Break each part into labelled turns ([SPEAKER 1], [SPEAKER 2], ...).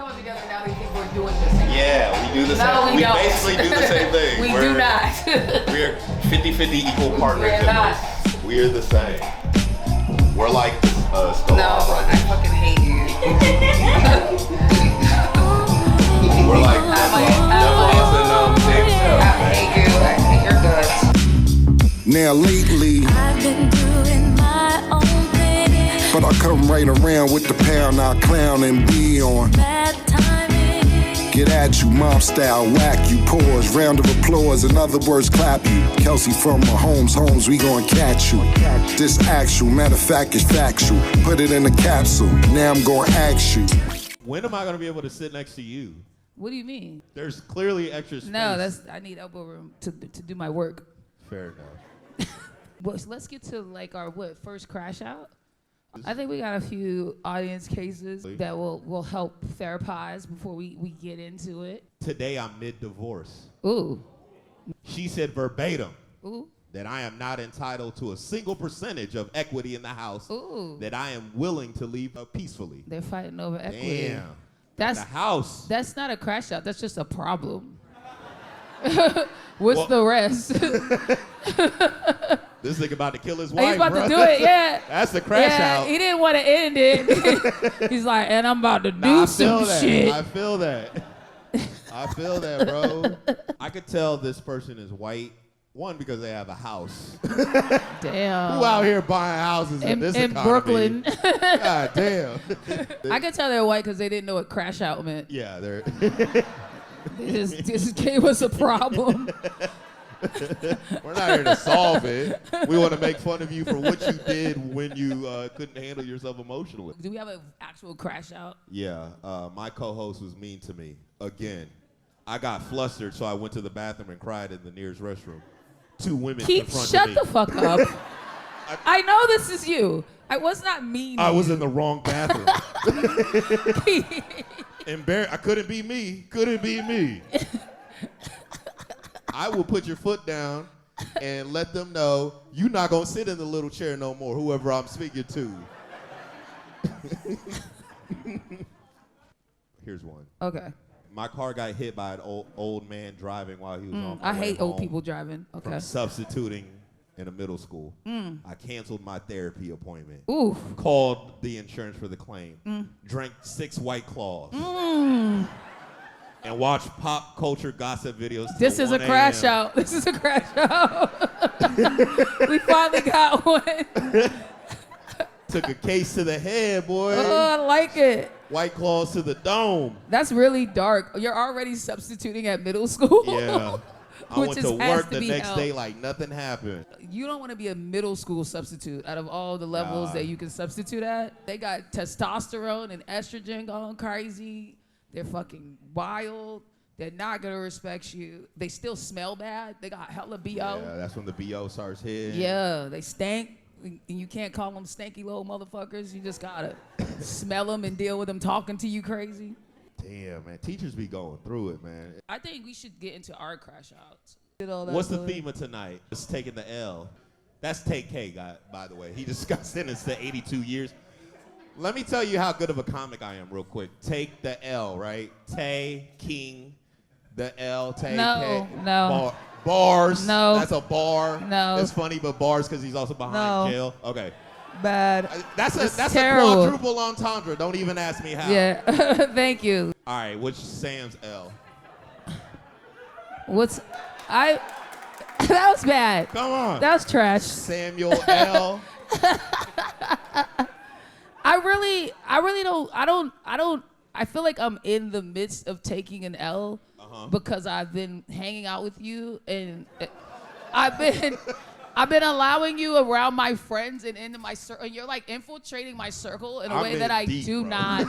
[SPEAKER 1] coming together now we think we're doing the same thing.
[SPEAKER 2] Yeah, we do the same thing. We basically do the same thing.
[SPEAKER 1] We do not.
[SPEAKER 2] We're 50-50 equal partners.
[SPEAKER 1] We're not.
[SPEAKER 2] We're the same. We're like Stolar
[SPEAKER 1] No,
[SPEAKER 2] brothers.
[SPEAKER 1] I fucking hate you.
[SPEAKER 2] We're like Devons and Dave Chappelle.
[SPEAKER 1] I hate you. I hate your guts.
[SPEAKER 3] Now lately,
[SPEAKER 4] I've been doing my own thing.
[SPEAKER 3] but I come right around with the pound, I clown and be on.
[SPEAKER 4] Bad timing.
[SPEAKER 3] Get at you, mom style, whack you, pause, round of applause, in other words, clap you. Kelsey from Mahomes, Holmes, we gon' catch you. This actual, matter of fact, is factual. Put it in a capsule, now I'm gon' ask you.
[SPEAKER 5] When am I gonna be able to sit next to you?
[SPEAKER 1] What do you mean?
[SPEAKER 5] There's clearly extra space.
[SPEAKER 1] No, I need elbow room to do my work.
[SPEAKER 5] Fair enough.
[SPEAKER 1] Well, so let's get to like our first crash out. I think we got a few audience cases that will help therapize before we get into it.
[SPEAKER 5] Today I'm mid-divorce.
[SPEAKER 1] Ooh.
[SPEAKER 5] She said verbatim
[SPEAKER 1] Ooh.
[SPEAKER 5] that I am not entitled to a single percentage of equity in the house.
[SPEAKER 1] Ooh.
[SPEAKER 5] That I am willing to leave peacefully.
[SPEAKER 1] They're fighting over equity.
[SPEAKER 5] Damn.
[SPEAKER 1] That's
[SPEAKER 5] the house.
[SPEAKER 1] That's not a crash out. That's just a problem. What's the rest?
[SPEAKER 5] This nigga about to kill his wife,
[SPEAKER 1] He's about
[SPEAKER 5] bro.
[SPEAKER 1] to do it, yeah.
[SPEAKER 5] That's the crash out.
[SPEAKER 1] He didn't want to end it. He's like, and I'm about to do some shit.
[SPEAKER 5] I feel that. I feel that, bro. I could tell this person is white. One, because they have a house.
[SPEAKER 1] Damn.
[SPEAKER 5] Who out here buying houses in this economy?
[SPEAKER 1] Brooklyn.
[SPEAKER 5] God damn.
[SPEAKER 1] I could tell they're white because they didn't know what crash out meant.
[SPEAKER 5] Yeah, they're.
[SPEAKER 1] They just gave us a problem.
[SPEAKER 5] We're not here to solve it. We want to make fun of you for what you did when you couldn't handle yourself emotionally.
[SPEAKER 1] Do we have an actual crash out?
[SPEAKER 5] Yeah, my co-host was mean to me again. I got flustered, so I went to the bathroom and cried in the nearest restroom. 2 women confronted
[SPEAKER 1] Shut
[SPEAKER 5] me.
[SPEAKER 1] the fuck up. I know this is you. I was not mean.
[SPEAKER 5] I was in the wrong bathroom. I couldn't be me. Couldn't be me. I will put your foot down and let them know you're not going to sit in the little chair no more, whoever I'm speaking to. Here's one.
[SPEAKER 1] Okay.
[SPEAKER 5] My car got hit by an old man driving while he was on my
[SPEAKER 1] I
[SPEAKER 5] way
[SPEAKER 1] hate old
[SPEAKER 5] home
[SPEAKER 1] people driving. Okay.
[SPEAKER 5] from substituting in a middle school. I canceled my therapy appointment.
[SPEAKER 1] Ooh.
[SPEAKER 5] Called the insurance for the claim. Drank 6 White Claws. And watched pop culture gossip videos.
[SPEAKER 1] This is a crash out. This is a crash out. We finally got one.
[SPEAKER 5] Took a case to the head, boy.
[SPEAKER 1] Oh, I like it.
[SPEAKER 5] White Claws to the dome.
[SPEAKER 1] That's really dark. You're already substituting at middle school.
[SPEAKER 5] Yeah. I
[SPEAKER 1] Which
[SPEAKER 5] went
[SPEAKER 1] is-
[SPEAKER 5] to
[SPEAKER 1] has
[SPEAKER 5] work
[SPEAKER 1] to
[SPEAKER 5] the
[SPEAKER 1] be
[SPEAKER 5] next
[SPEAKER 1] held.
[SPEAKER 5] day like nothing happened.
[SPEAKER 1] You don't want to be a middle school substitute out of all the levels that you can substitute at. They got testosterone and estrogen going crazy. They're fucking wild. They're not going to respect you. They still smell bad. They got hella BO.
[SPEAKER 5] Yeah, that's when the BO starts hitting.
[SPEAKER 1] Yeah, they stank. And you can't call them stanky little motherfuckers. You just got to smell them and deal with them talking to you crazy.
[SPEAKER 5] Damn, man. Teachers be going through it, man.
[SPEAKER 1] I think we should get into our crash outs.
[SPEAKER 5] What's the theme of tonight? It's taking the L. That's Take K, guy, by the way. He just got sentenced to 82 years. Let me tell you how good of a comic I am real quick. Take the L, right? Taking the L. Take
[SPEAKER 1] No, no.
[SPEAKER 5] Bars.
[SPEAKER 1] No.
[SPEAKER 5] That's a bar.
[SPEAKER 1] No.
[SPEAKER 5] It's funny, but bars because he's also behind
[SPEAKER 1] No.
[SPEAKER 5] jail. Okay.
[SPEAKER 1] Bad.
[SPEAKER 5] That's a
[SPEAKER 1] terrible.
[SPEAKER 5] quadruple entendre. Don't even ask me how.
[SPEAKER 1] Yeah, thank you.
[SPEAKER 5] All right, which Sam's L?
[SPEAKER 1] That was bad.
[SPEAKER 5] Come on.
[SPEAKER 1] That was trash.
[SPEAKER 5] Samuel L.
[SPEAKER 1] I feel like I'm in the midst of taking an L because I've been hanging out with you and I've been allowing you around my friends and into my circle. And you're like infiltrating my circle in a way
[SPEAKER 5] in
[SPEAKER 1] that I
[SPEAKER 5] deep,
[SPEAKER 1] do
[SPEAKER 5] bro.
[SPEAKER 1] not.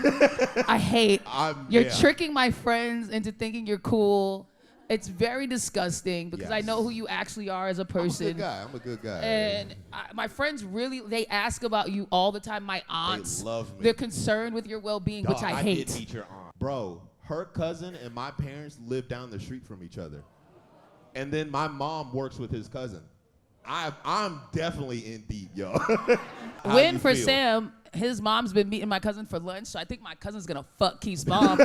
[SPEAKER 1] I hate. You're
[SPEAKER 5] yeah.
[SPEAKER 1] tricking my friends into thinking you're cool. It's very disgusting because I
[SPEAKER 5] Yes.
[SPEAKER 1] know who you actually are as a person.
[SPEAKER 5] I'm a good guy.
[SPEAKER 1] And my friends they ask about you all the time. My aunts,
[SPEAKER 5] love me.
[SPEAKER 1] they're concerned with your well-being, which
[SPEAKER 5] Dog,
[SPEAKER 1] I
[SPEAKER 5] did
[SPEAKER 1] hate.
[SPEAKER 5] meet your aunt. Bro, her cousin and my parents live down the street from each other. And then my mom works with his cousin. I'm definitely in deep, yo. How
[SPEAKER 1] Win
[SPEAKER 5] you
[SPEAKER 1] for
[SPEAKER 5] feel?
[SPEAKER 1] Sam. his mom's been meeting my cousin for lunch, so I think my cousin's gonna fuck Keith's mom,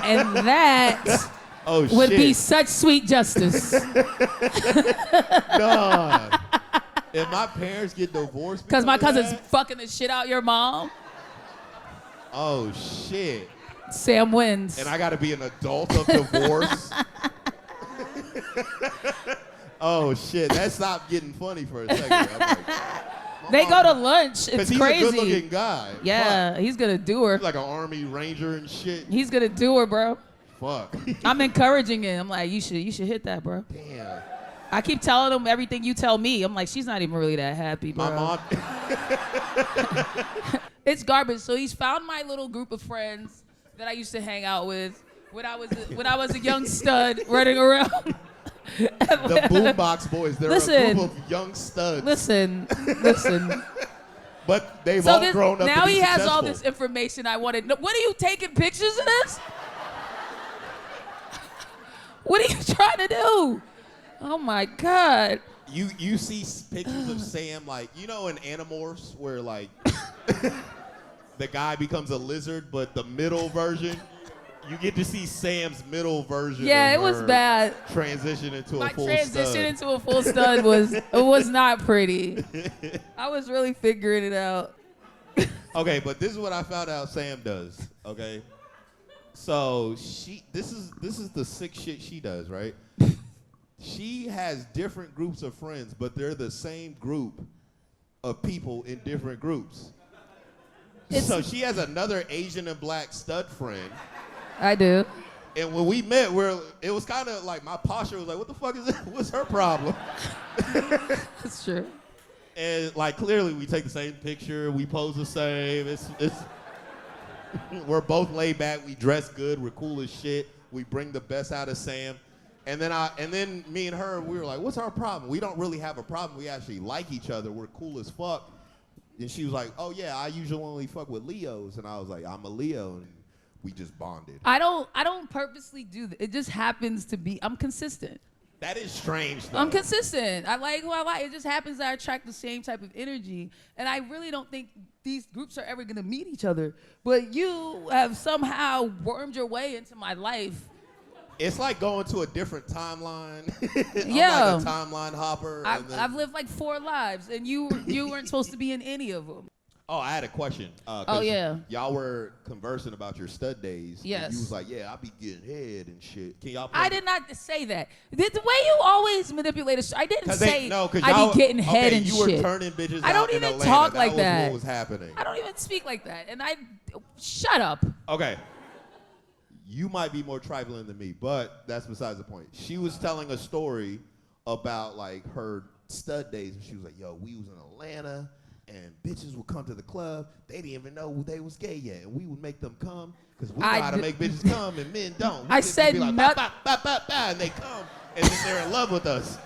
[SPEAKER 1] and that would be such sweet justice.
[SPEAKER 5] Dog. If my parents get divorced
[SPEAKER 1] because my cousin's
[SPEAKER 5] that,
[SPEAKER 1] fucking the shit out your mom.
[SPEAKER 5] Oh shit.
[SPEAKER 1] Sam wins.
[SPEAKER 5] And I gotta be an adult of divorce. Oh shit, that stopped getting funny for a second. I'm like,
[SPEAKER 1] they go to lunch. It's
[SPEAKER 5] he's
[SPEAKER 1] crazy.
[SPEAKER 5] He's a good-looking guy.
[SPEAKER 1] Yeah,
[SPEAKER 5] Fuck.
[SPEAKER 1] he's gonna do her.
[SPEAKER 5] He's like an army ranger and shit.
[SPEAKER 1] He's gonna do her, bro.
[SPEAKER 5] Fuck.
[SPEAKER 1] I'm encouraging him. I'm like, you should hit that, bro.
[SPEAKER 5] Damn.
[SPEAKER 1] I keep telling him everything you tell me. I'm like, she's not even really that happy, bro.
[SPEAKER 5] My mom.
[SPEAKER 1] It's garbage. So he's found my little group of friends that I used to hang out with when I was a young stud running around.
[SPEAKER 5] The Boombox Boys. They're a group of young studs.
[SPEAKER 1] Listen.
[SPEAKER 5] But they've all grown up
[SPEAKER 1] now
[SPEAKER 5] to be
[SPEAKER 1] he has
[SPEAKER 5] successful.
[SPEAKER 1] all this information I wanted. What are you taking pictures of this? What are you trying to do? Oh my God.
[SPEAKER 5] You see pictures of Sam, like, you know in Animorphs where like the guy becomes a lizard, but the middle version, you get to see Sam's middle version.
[SPEAKER 1] Yeah,
[SPEAKER 5] of
[SPEAKER 1] it was
[SPEAKER 5] her
[SPEAKER 1] bad.
[SPEAKER 5] Transition into
[SPEAKER 1] My
[SPEAKER 5] a full
[SPEAKER 1] transition
[SPEAKER 5] stud.
[SPEAKER 1] into a full stud was not pretty. I was really figuring it out.
[SPEAKER 5] Okay, but this is what I found out Sam does. Okay, so this is the sick shit she does, right? She has different groups of friends, but they're the same group of people in different groups. So she has another Asian and black stud friend.
[SPEAKER 1] I do.
[SPEAKER 5] And when we met, it was kind of like my posture was like, what the fuck is it? What's her problem?
[SPEAKER 1] That's true.
[SPEAKER 5] And like clearly we take the same picture, we pose the same. It's we're both laid back, we dress good, we're cool as shit. We bring the best out of Sam. And then me and her, we were like, what's our problem? We don't really have a problem. We actually like each other. We're cool as fuck. And she was like, oh yeah, I usually only fuck with Leos. And I was like, I'm a Leo. And we just bonded.
[SPEAKER 1] I don't purposely do that. It just happens to be, I'm consistent.
[SPEAKER 5] That is strange though.
[SPEAKER 1] I'm consistent. I like who I like. It just happens that I attract the same type of energy. And I really don't think these groups are ever gonna meet each other. But you have somehow wormed your way into my life.
[SPEAKER 5] It's like going to a different timeline.
[SPEAKER 1] Yeah.
[SPEAKER 5] I'm like a timeline hopper.
[SPEAKER 1] I've lived like 4 lives, and you weren't supposed to be in any of them.
[SPEAKER 5] Oh, I had a question.
[SPEAKER 1] Oh, yeah.
[SPEAKER 5] Y'all were conversing about your stud days.
[SPEAKER 1] Yes.
[SPEAKER 5] And you was like, yeah, I be getting head and shit. Can y'all
[SPEAKER 1] I did not say that. The way you always manipulate I didn't say I
[SPEAKER 5] y'all,
[SPEAKER 1] be getting head and
[SPEAKER 5] you
[SPEAKER 1] shit.
[SPEAKER 5] were turning bitches
[SPEAKER 1] I don't
[SPEAKER 5] out in
[SPEAKER 1] even
[SPEAKER 5] Atlanta.
[SPEAKER 1] talk like
[SPEAKER 5] that.
[SPEAKER 1] that.
[SPEAKER 5] What was happening.
[SPEAKER 1] I don't even speak like that. And shut up.
[SPEAKER 5] Okay. You might be more trifling than me, but that's besides the point. She was telling a story about like her stud days, and she was like, yo, we was in Atlanta, and bitches would come to the club. They didn't even know they was gay yet, and we would make them come, because we know how to make bitches come, and men don't.
[SPEAKER 1] I said
[SPEAKER 5] be like,
[SPEAKER 1] not.
[SPEAKER 5] bah, bah, bah, bah, and they come, and then they're in love with us.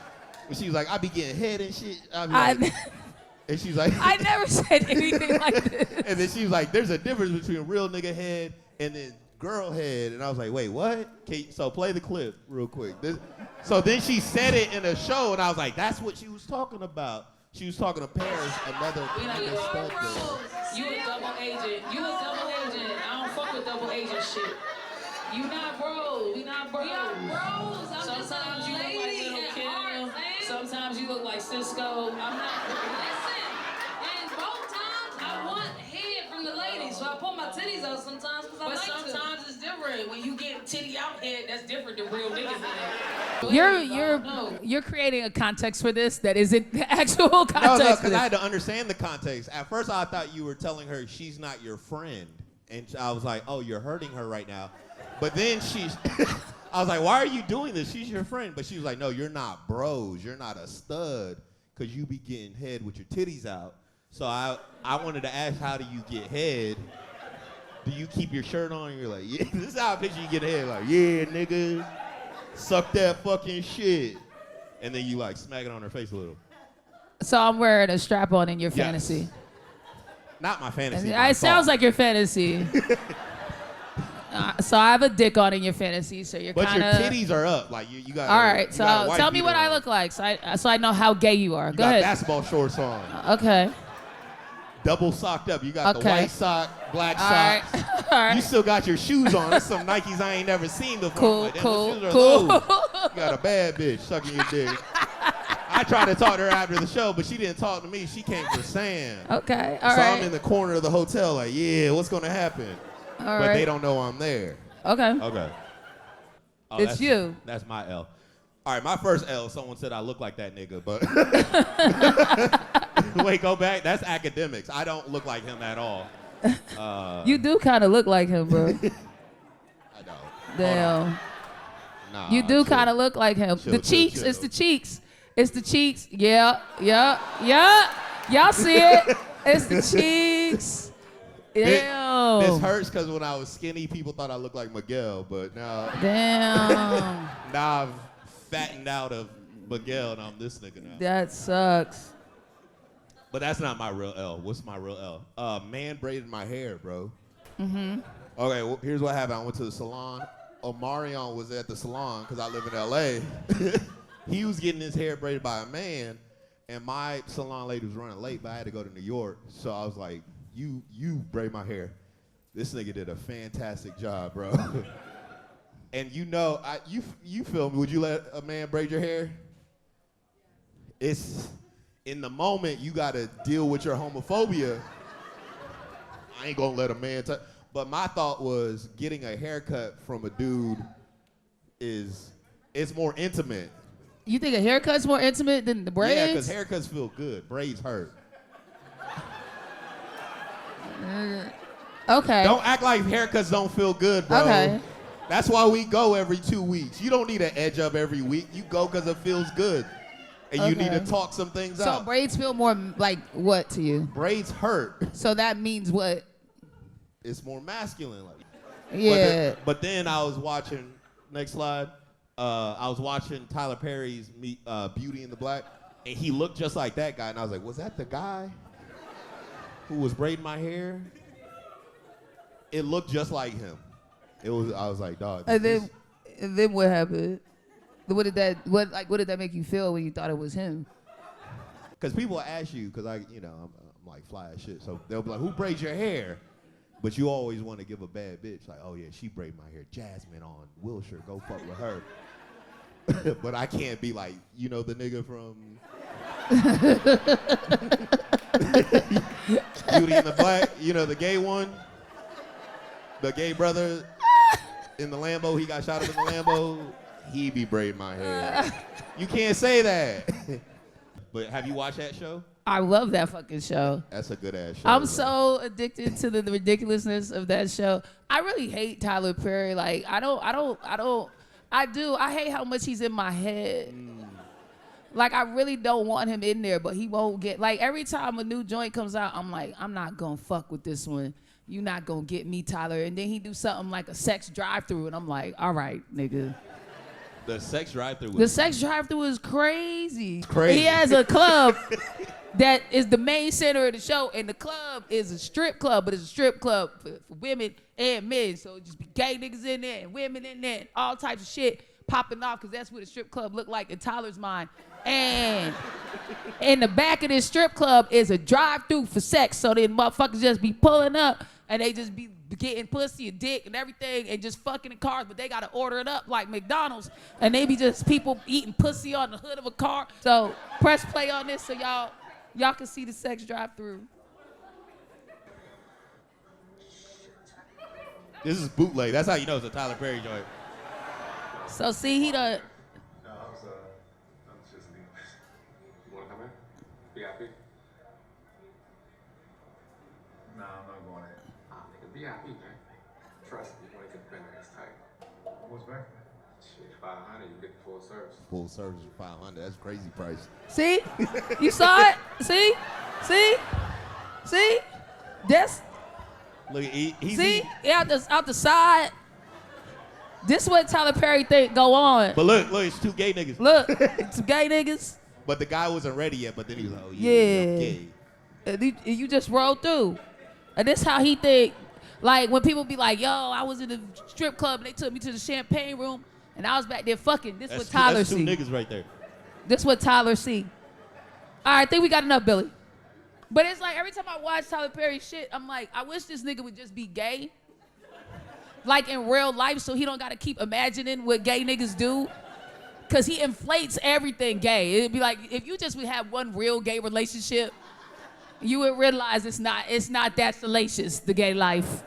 [SPEAKER 5] And she was like, I be getting head and shit. And she's like,
[SPEAKER 1] I never said anything like this.
[SPEAKER 5] And then she was like, there's a difference between real nigga head and then girl head. And I was like, wait, what? So play the clip real quick. So then she said it in a show, and I was like, that's what she was talking about. She was talking to Paris, another stud girl.
[SPEAKER 1] You a double agent. I don't fuck with double agent shit. You not bros. We not bros. Sometimes you look like Little Kim. Sometimes you look like Cisco. I'm not.
[SPEAKER 6] Listen, and both times I want head from the ladies, so I pull my titties out sometimes because I like to.
[SPEAKER 1] But sometimes it's different. When you get titty out head, that's different than real niggas head. You're creating a context for this that isn't the actual context.
[SPEAKER 5] No, because I had to understand the context. At first, I thought you were telling her she's not your friend, and I was like, oh, you're hurting her right now. But then I was like, why are you doing this? She's your friend. But she was like, no, you're not bros. You're not a stud because you be getting head with your titties out. So I wanted to ask, how do you get head? Do you keep your shirt on? And you're like, yeah, this is how I picture you get head. Like, yeah, nigga, suck that fucking shit. And then you like smack it on her face a little.
[SPEAKER 1] So I'm wearing a strap on in your fantasy.
[SPEAKER 5] Not my fantasy.
[SPEAKER 1] It sounds like your fantasy. So I have a dick on in your fantasy, so you're kind of.
[SPEAKER 5] But your titties are up, like you got.
[SPEAKER 1] All right, so tell me what I look like, so I know how gay you are. Go ahead.
[SPEAKER 5] Got basketball shorts on.
[SPEAKER 1] Okay.
[SPEAKER 5] double socked up. You got the
[SPEAKER 1] Okay.
[SPEAKER 5] white sock, black
[SPEAKER 1] All right.
[SPEAKER 5] socks.
[SPEAKER 1] All right.
[SPEAKER 5] You still got your shoes on. There's some Nikes I ain't never seen before.
[SPEAKER 1] Cool,
[SPEAKER 5] I'm like, damn,
[SPEAKER 1] cool,
[SPEAKER 5] those shoes are
[SPEAKER 1] cool.
[SPEAKER 5] low. You got a bad bitch sucking your dick. I tried to talk to her after the show, but she didn't talk to me. She came for Sam.
[SPEAKER 1] Okay,
[SPEAKER 5] So
[SPEAKER 1] all right.
[SPEAKER 5] I'm in the corner of the hotel like, yeah, what's going to happen?
[SPEAKER 1] All
[SPEAKER 5] But
[SPEAKER 1] right.
[SPEAKER 5] they don't know I'm there.
[SPEAKER 1] Okay.
[SPEAKER 5] Okay. Oh,
[SPEAKER 1] It's you.
[SPEAKER 5] That's my L. All right, my first L, someone said I look like that nigga, but wait, go back. That's academics. I don't look like him at all.
[SPEAKER 1] You do kind of look like him, bro.
[SPEAKER 5] I don't.
[SPEAKER 1] Damn.
[SPEAKER 5] Nah,
[SPEAKER 1] You do kind of look like him.
[SPEAKER 5] Chill,
[SPEAKER 1] The
[SPEAKER 5] chill,
[SPEAKER 1] cheeks,
[SPEAKER 5] chill.
[SPEAKER 1] it's the cheeks. It's the cheeks. Yeah. Y'all see it? It's the cheeks. Damn.
[SPEAKER 5] This hurts because when I was skinny, people thought I looked like Miguel, but now
[SPEAKER 1] Damn.
[SPEAKER 5] I've fattened out of Miguel and I'm this nigga now.
[SPEAKER 1] That sucks.
[SPEAKER 5] But that's not my real L. What's my real L? Man braided my hair, bro. Mm-hmm. Okay, well, here's what happened. I went to the salon. Omarion was at the salon because I live in L.A. He was getting his hair braided by a man, and my salon lady was running late, but I had to go to New York. So I was like, you braid my hair. This nigga did a fantastic job, bro. And you know, you feel me, would you let a man braid your hair? It's, in the moment, you gotta deal with your homophobia. I ain't gonna let a man touch. But my thought was getting a haircut from a dude it's more intimate.
[SPEAKER 1] You think a haircut's more intimate than the braids?
[SPEAKER 5] Yeah, because haircuts feel good. Braids hurt.
[SPEAKER 1] Okay.
[SPEAKER 5] Don't act like haircuts don't feel good, bro.
[SPEAKER 1] Okay.
[SPEAKER 5] That's why we go every 2 weeks. You don't need an edge up every week. You go because it feels good. And you need to
[SPEAKER 1] Okay.
[SPEAKER 5] talk some things
[SPEAKER 1] So
[SPEAKER 5] out.
[SPEAKER 1] braids feel more like what to you?
[SPEAKER 5] Braids hurt.
[SPEAKER 1] So that means what?
[SPEAKER 5] It's more masculine. Like.
[SPEAKER 1] Yeah.
[SPEAKER 5] But then I was watching, next slide, I was watching Tyler Perry's Beauty in the Black, and he looked just like that guy, and I was like, was that the guy who was braiding my hair? It looked just like him. I was like, dog.
[SPEAKER 1] And then what happened? What did that make you feel when you thought it was him?
[SPEAKER 5] Because people ask you, because I'm like fly as shit, so they'll be like, who braids your hair? But you always want to give a bad bitch, like, oh yeah, she braided my hair. Jasmine on Wilshire, go fuck with her. But I can't be like, you know the nigga from Beauty in the Black, you know the gay one? The gay brother in the Lambo, he got shot up in the Lambo. He be braiding my hair. You can't say that. But have you watched that show?
[SPEAKER 1] I love that fucking show.
[SPEAKER 5] That's a good ass show.
[SPEAKER 1] I'm
[SPEAKER 5] bro.
[SPEAKER 1] so addicted to the ridiculousness of that show. I really hate Tyler Perry. Like, I hate how much he's in my head. Like, I really don't want him in there, but he won't get, like, every time a new joint comes out, I'm like, I'm not gonna fuck with this one. You not gonna get me, Tyler. And then he do something like a sex drive-thru, and I'm like, all right, nigga.
[SPEAKER 5] The sex drive-thru.
[SPEAKER 1] The sex drive-thru is crazy.
[SPEAKER 5] It's crazy.
[SPEAKER 1] He has a club that is the main center of the show, and the club is a strip club, but it's a strip club for women and men. So it just be gay niggas in there and women in there and all types of shit popping off because that's what a strip club look like in Tyler's mind. And in the back of this strip club is a drive-thru for sex. So then motherfuckers just be pulling up and they just be getting pussy and dick and everything and just fucking in cars, but they gotta order it up like McDonald's, and they be just people eating pussy on the hood of a car. So press play on this so y'all can see the sex drive-thru.
[SPEAKER 5] This is bootleg. That's how you know it's a Tyler Perry joint.
[SPEAKER 1] So see, he done.
[SPEAKER 7] No, I'm just leaving. You wanna come in? VIP? Nah, I'm not going in. Nigga, VIP, man. Trust me, you wanna get the bender, it's tight. What's back? Shit, 500, you get the full service.
[SPEAKER 5] Full service for 500. That's crazy price.
[SPEAKER 1] See, you saw it. See, that's
[SPEAKER 5] Look, he's
[SPEAKER 1] see out the side. This what Tyler Perry think go on.
[SPEAKER 5] But look, it's two gay niggas.
[SPEAKER 1] Look, some gay niggas.
[SPEAKER 5] But the guy wasn't ready yet. But then he was like, oh yeah, I'm
[SPEAKER 1] Yeah.
[SPEAKER 5] gay.
[SPEAKER 1] And you just roll through. And this how he think. Like when people be like, yo, I was in the strip club and they took me to the champagne room and I was back there fucking. This what Tyler
[SPEAKER 5] That's two
[SPEAKER 1] see.
[SPEAKER 5] niggas right there.
[SPEAKER 1] This what Tyler see. All right, I think we got enough, Billy. But it's like every time I watch Tyler Perry shit, I'm like, I wish this nigga would just be gay. Like in real life, so he don't gotta keep imagining what gay niggas do. Cause he inflates everything gay. It'd be like, if you just would have one real gay relationship, you would realize it's not that salacious, the gay life.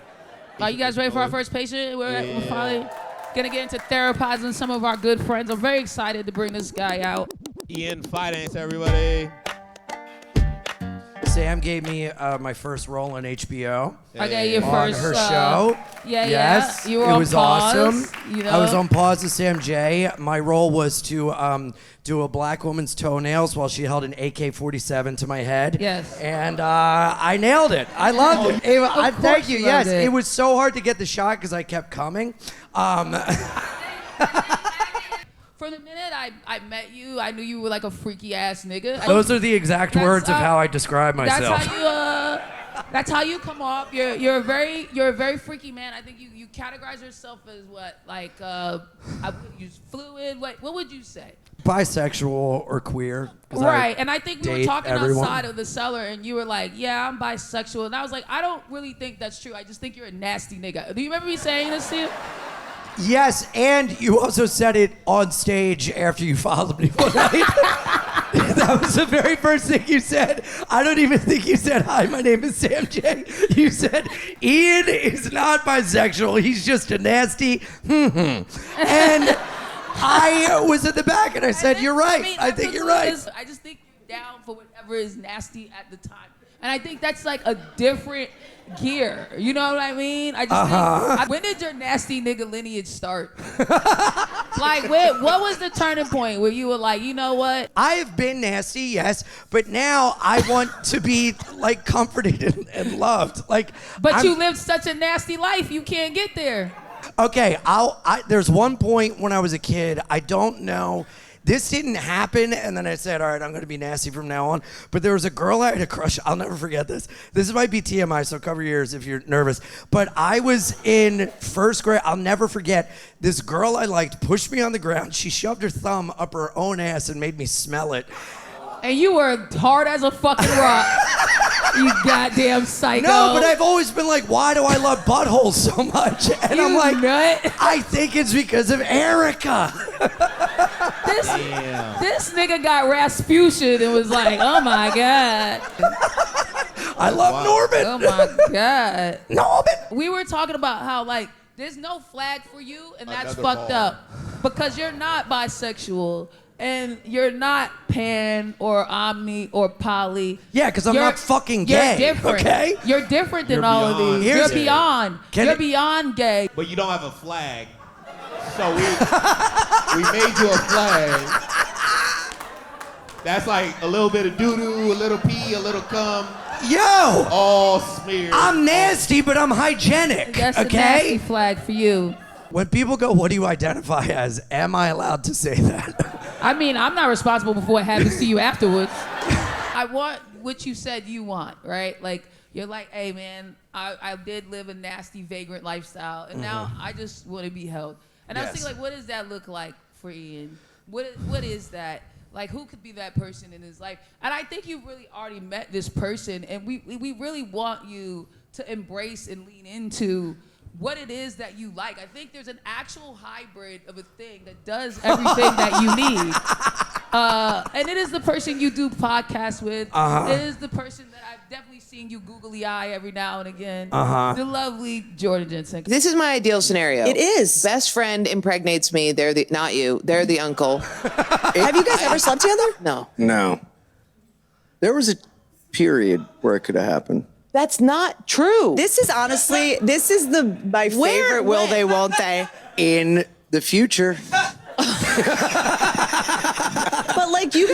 [SPEAKER 1] Are you guys ready for our first patient? We're finally gonna get into therapizing some of our good friends. I'm very excited to bring this guy out.
[SPEAKER 5] Ian Finance, everybody.
[SPEAKER 8] Sam gave me my first role on HBO.
[SPEAKER 1] Okay, your
[SPEAKER 8] on
[SPEAKER 1] first
[SPEAKER 8] her show.
[SPEAKER 1] Yes, you were
[SPEAKER 8] it
[SPEAKER 1] on
[SPEAKER 8] was
[SPEAKER 1] pause,
[SPEAKER 8] awesome.
[SPEAKER 1] You know?
[SPEAKER 8] I was on pause with Sam J. My role was to do a black woman's toenails while she held an AK-47 to my head.
[SPEAKER 1] Yes.
[SPEAKER 8] And I nailed it. I loved it. Thank you. Yes,
[SPEAKER 1] it.
[SPEAKER 8] it was so hard to get the shot because I kept coming.
[SPEAKER 1] From the minute I met you, I knew you were like a freaky ass nigga.
[SPEAKER 8] Those are the exact
[SPEAKER 1] That's
[SPEAKER 8] words of
[SPEAKER 1] how-
[SPEAKER 8] how I describe myself.
[SPEAKER 1] That's how you come off. You're a very freaky man. I think you categorize yourself as what, like you fluid. What would you say?
[SPEAKER 8] Bisexual or queer. 'Cause
[SPEAKER 1] Right, and I think we were
[SPEAKER 8] date
[SPEAKER 1] talking
[SPEAKER 8] everyone.
[SPEAKER 1] outside of the cellar, and you were like, "Yeah, I'm bisexual," and I was like, "I don't really think that's true. I just think you're a nasty nigga." Do you remember me saying this to you?
[SPEAKER 8] Yes, and you also said it on stage after you followed me one night. That was the very first thing you said. I don't even think you said, "Hi, my name is Sam J." You said, "Ian is not bisexual. He's just a nasty." And I was at the back and I said, "You're right. I think you're right."
[SPEAKER 1] I just think you're down for whatever is nasty at the time. And I think that's like a different gear. You know what I mean? I just think, when did your nasty nigga lineage start? Like, what was the turning point where you were like, you know what?
[SPEAKER 8] I have been nasty, yes, but now I want to be like comforted and loved. Like,
[SPEAKER 1] But you lived such a nasty life, you can't get there.
[SPEAKER 8] Okay, there's one point when I was a kid, I don't know, this didn't happen, and then I said, all right, I'm gonna be nasty from now on, but there was a girl I had a crush, I'll never forget this. This might be TMI, so cover your ears if you're nervous. But I was in first grade, I'll never forget, this girl I liked pushed me on the ground, she shoved her thumb up her own ass and made me smell it.
[SPEAKER 1] And you were hard as a fucking rock. You goddamn psycho.
[SPEAKER 8] No, but I've always been like, why do I love buttholes so much? And I'm like,
[SPEAKER 1] nut.
[SPEAKER 8] I think it's because of Erica.
[SPEAKER 1] This nigga got Rasputin and was like, oh my God.
[SPEAKER 8] I love Norman.
[SPEAKER 1] Oh my God.
[SPEAKER 8] Norman.
[SPEAKER 1] We were talking about how like there's no flag for you and that's
[SPEAKER 2] Another
[SPEAKER 1] fucked
[SPEAKER 2] ball.
[SPEAKER 1] up. Because you're not bisexual and you're not pan or omni or poly.
[SPEAKER 8] Yeah, because I'm not fucking gay.
[SPEAKER 1] You're different.
[SPEAKER 8] Okay?
[SPEAKER 1] You're different than
[SPEAKER 5] You're
[SPEAKER 1] all of
[SPEAKER 5] beyond
[SPEAKER 1] these.
[SPEAKER 8] Here's-
[SPEAKER 1] You're beyond.
[SPEAKER 8] Can
[SPEAKER 1] You're
[SPEAKER 8] it-
[SPEAKER 1] beyond gay.
[SPEAKER 5] But you don't have a flag. So we made you a flag. That's like a little bit of doo-doo, a little pee, a little cum,
[SPEAKER 8] Yo,
[SPEAKER 5] all smeared.
[SPEAKER 8] I'm nasty, but I'm hygienic.
[SPEAKER 1] That's a nasty
[SPEAKER 8] Okay?
[SPEAKER 1] flag for you.
[SPEAKER 8] When people go, what do you identify as? Am I allowed to say that?
[SPEAKER 1] I mean, I'm not responsible for what happens to you afterwards. I want what you said you want, right? Like, you're like, hey, man, I did live a nasty, vagrant lifestyle, and now I just want to be held. And I was
[SPEAKER 8] Yes.
[SPEAKER 1] thinking, like, what does that look like for Ian? What is that? Like, who could be that person in his life? And I think you've really already met this person, and we really want you to embrace and lean into what it is that you like. I think there's an actual hybrid of a thing that does everything that you need. And it is the person you do podcasts with. It is the person that I've definitely seen you googly eye every now and again. The lovely Jordan Jensen.
[SPEAKER 9] This is my ideal scenario.
[SPEAKER 10] It is.
[SPEAKER 9] Best friend impregnates me. They're the not you. They're the uncle.
[SPEAKER 10] Have you guys ever slept together?
[SPEAKER 9] No.
[SPEAKER 11] No. There was a period where it could have happened.
[SPEAKER 9] That's not true.
[SPEAKER 10] This is honestly, my favorite will
[SPEAKER 9] when?
[SPEAKER 10] they, won't they?
[SPEAKER 11] In the future.
[SPEAKER 10] But like you